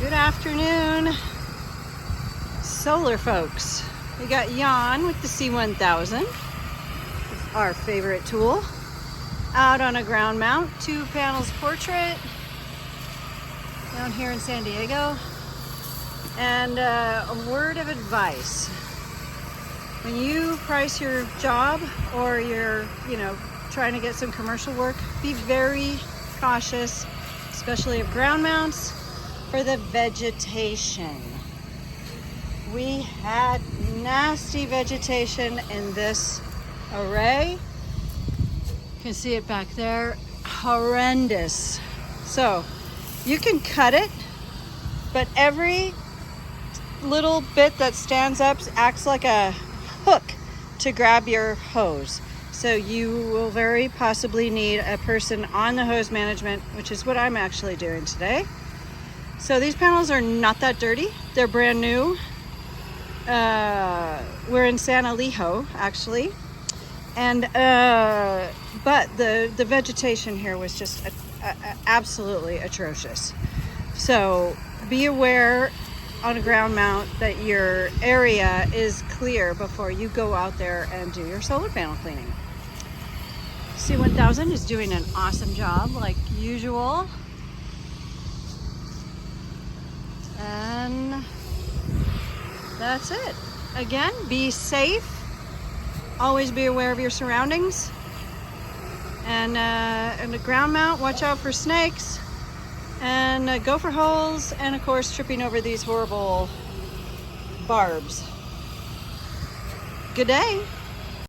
Good afternoon, solar folks. We got Jan with the C1000, our favorite tool, out on a ground mount, 2 panels portrait, down here in San Diego. And a word of advice: when you price your job or you're, trying to get some commercial work, be very cautious, especially of ground mounts, for the vegetation. We had nasty vegetation in this array. You can see it back there. Horrendous. So you can cut it, but every little bit that stands up acts like a hook to grab your hose. So you will very possibly need a person on the hose management, which is what I'm actually doing today. So these panels are not that dirty. They're brand new. We're in San Elijo, actually. And but the vegetation here was just absolutely atrocious. So be aware on a ground mount that your area is clear before you go out there and do your solar panel cleaning. C1000 is doing an awesome job like usual. And that's it. Again, be safe. Always be aware of your surroundings. And the ground mount, watch out for snakes. And gopher holes. And of course, tripping over these horrible barbs. Good day.